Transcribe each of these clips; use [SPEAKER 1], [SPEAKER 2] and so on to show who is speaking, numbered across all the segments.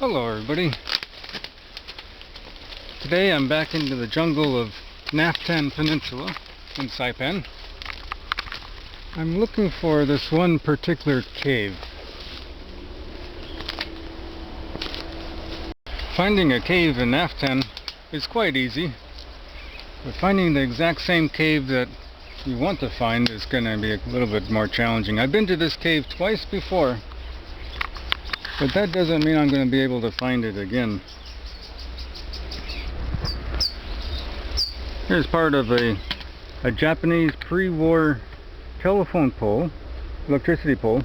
[SPEAKER 1] Hello everybody. Today I'm back into the jungle of Naftan Peninsula in Saipan. I'm looking for this one particular cave. Finding a cave in Naftan is quite easy, but finding the exact same cave that you want to find is going to be a little bit more challenging. I've been to this cave twice before, but that doesn't mean I'm going to be able to find it again. Here's part of a Japanese pre-war telephone pole, electricity pole.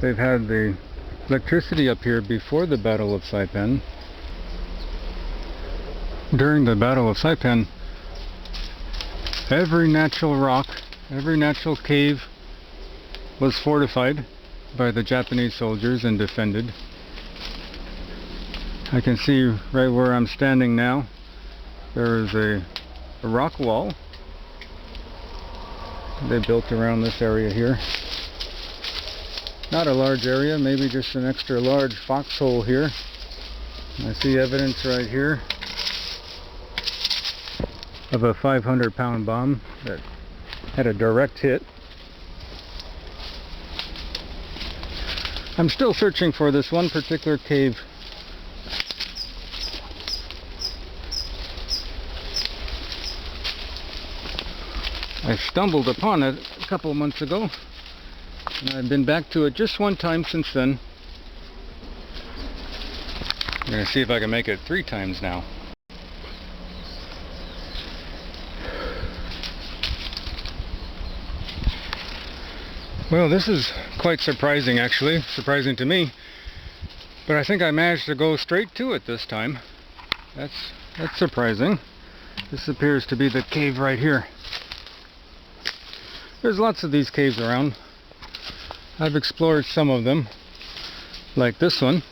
[SPEAKER 1] They've had the electricity up here before the Battle of Saipan. During the Battle of Saipan, every natural rock, every natural cave was fortified by the Japanese soldiers and defended. I can see right where I'm standing now, there is a rock wall they built around this area here. Not a large area, maybe just an extra large foxhole here. I see evidence right here of a 500-pound bomb that had a direct hit. I'm still searching for this one particular cave. I stumbled upon it a couple of months ago, and I've been back to it just one time since then. I'm going to see if I can make it 3 times now. Well, this is quite surprising, actually. Surprising to me. But I think I managed to go straight to it this time. That's surprising. This appears to be the cave right here. There's lots of these caves around. I've explored some of them, like this one.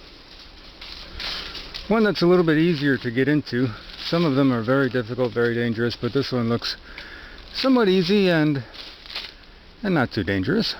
[SPEAKER 1] One that's a little bit easier to get into. Some of them are very difficult, very dangerous, but this one looks somewhat easy and not too dangerous.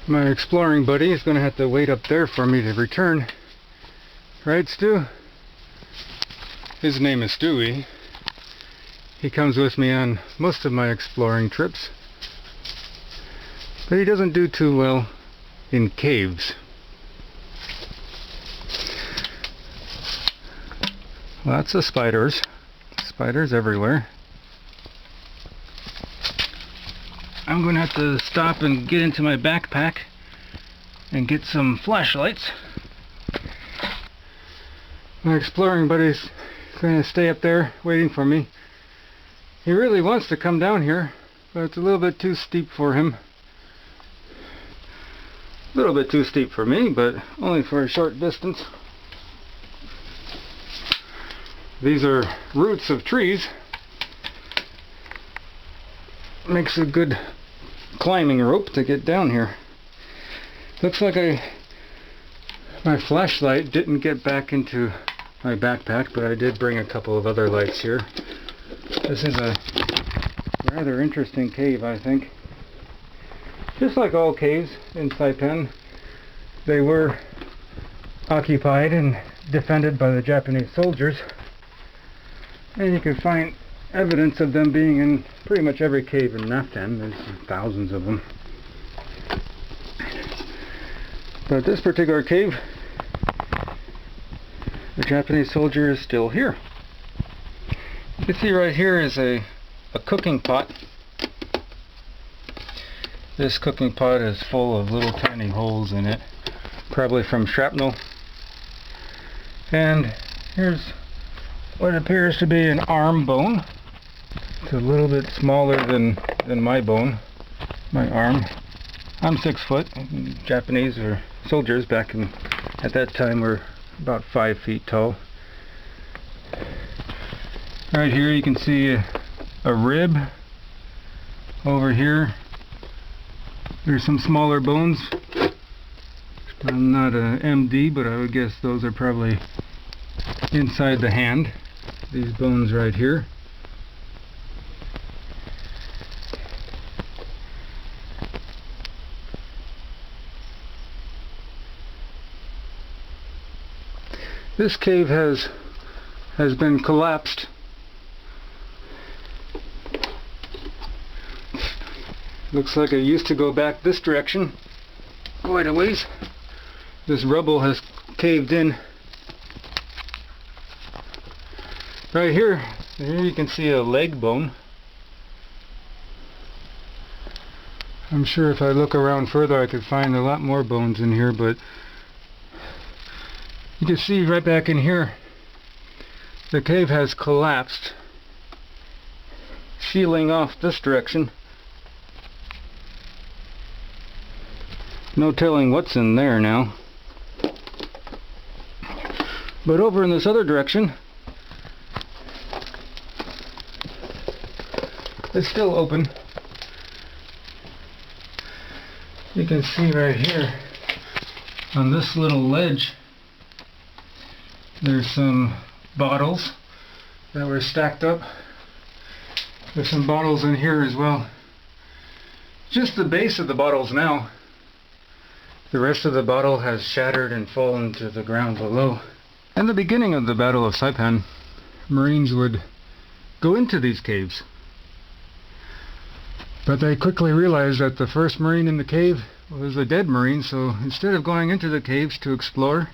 [SPEAKER 1] My exploring buddy is going to have to wait up there for me to return. Right, Stu? His name is Stewie. He comes with me on most of my exploring trips. But he doesn't do too well in caves. Lots of spiders. Spiders everywhere. I'm going to have to stop and get into my backpack and get some flashlights. My exploring buddy's going to stay up there waiting for me. He really wants to come down here, but it's a little bit too steep for him. A little bit too steep for me, but only for a short distance. These are roots of trees. Makes a good climbing rope to get down here. Looks like my flashlight didn't get back into my backpack, but I did bring a couple of other lights here. This is a rather interesting cave, I think. Just like all caves in Saipan, they were occupied and defended by the Japanese soldiers, and you can find evidence of them being in pretty much every cave in Naftan. There's thousands of them. But this particular cave, the Japanese soldier is still here. You can see right here is a cooking pot. This cooking pot is full of little tiny holes in it, probably from shrapnel. And here's what appears to be an arm bone. It's a little bit smaller than my bone, my arm. I'm 6 foot. Japanese or soldiers back at that time were about 5 feet tall. Right here you can see a rib. Over here There's some smaller bones. I'm not a MD, but I would guess those are probably inside the hand. These bones right here. This cave has been collapsed. Looks like it used to go back this direction quite a ways. This rubble has caved in. Right here you can see a leg bone. I'm sure if I look around further I could find a lot more bones in here, but you can see right back in here the cave has collapsed, sealing off this direction. No telling what's in there now. But over in this other direction, it's still open. You can see right here on this little ledge there's some bottles that were stacked up. There's some bottles in here as well. Just the base of the bottles now. The rest of the bottle has shattered and fallen to the ground below. In the beginning of the Battle of Saipan, Marines would go into these caves. But they quickly realized that the first Marine in the cave was a dead Marine, so instead of going into the caves to explore,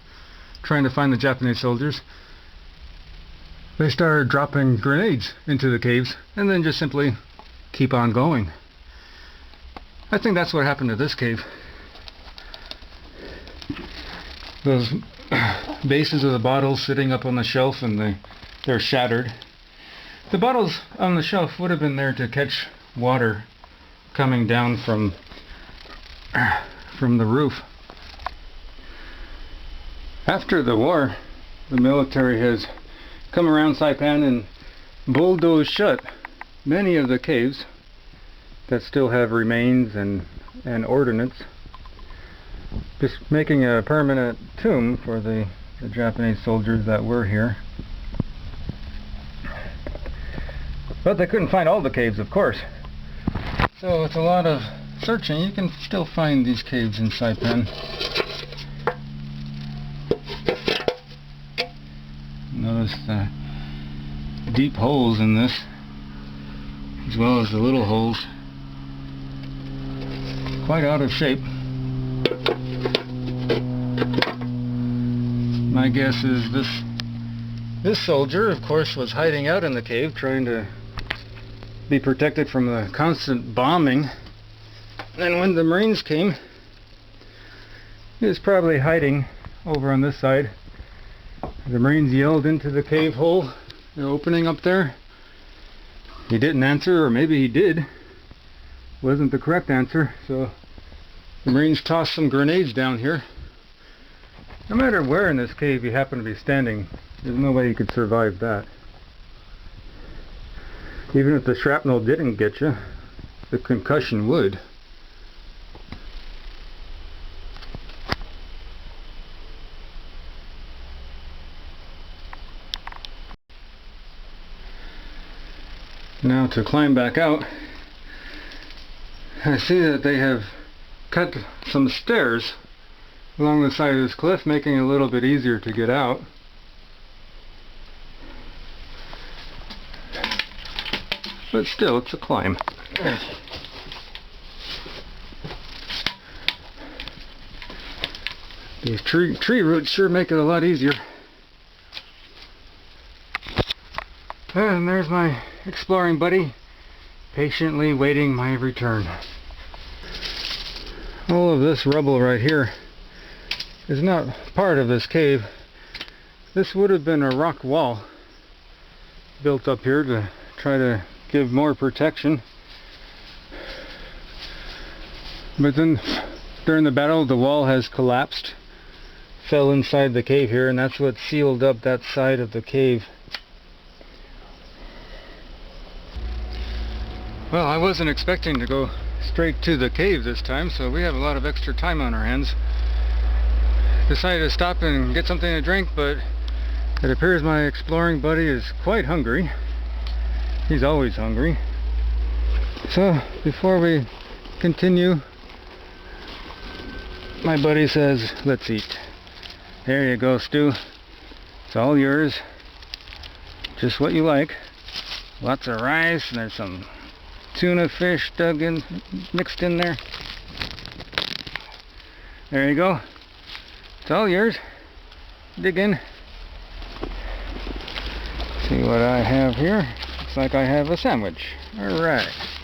[SPEAKER 1] trying to find the Japanese soldiers, they started dropping grenades into the caves and then just simply keep on going. I think that's what happened to this cave. Those bases of the bottles sitting up on the shelf, and they're shattered. The bottles on the shelf would have been there to catch water coming down from the roof. After the war, the military has come around Saipan and bulldozed shut many of the caves that still have remains and ordnance, just making a permanent tomb for the Japanese soldiers that were here. But they couldn't find all the caves, of course. So it's a lot of searching. You can still find these caves in Saipan. Notice the deep holes in this, as well as the little holes. Quite out of shape. My guess is this soldier, of course, was hiding out in the cave, trying to be protected from the constant bombing. And when the Marines came, he was probably hiding over on this side. The Marines yelled into the cave hole, the opening up there. He didn't answer, or maybe he did. Wasn't the correct answer, so the Marines tossed some grenades down here. No matter where in this cave you happen to be standing, there's no way you could survive that. Even if the shrapnel didn't get you, the concussion would. Now to climb back out, I see that they have cut some stairs along the side of this cliff, making it a little bit easier to get out. But still, it's a climb. These tree roots sure make it a lot easier. And there's my exploring buddy, patiently waiting my return. All of this rubble right here is not part of this cave. This would have been a rock wall built up here to try to give more protection. But then during the battle the wall has collapsed, fell inside the cave here, and that's what sealed up that side of the cave. Well, I wasn't expecting to go straight to the cave this time, so we have a lot of extra time on our hands. Decided to stop and get something to drink, but it appears my exploring buddy is quite hungry. He's always hungry. So before we continue, my buddy says, let's eat. There you go, Stu. It's all yours. Just what you like. Lots of rice, and there's some tuna fish mixed in there. There you go. It's all yours. Dig in. See what I have here. Looks like I have a sandwich. Alright.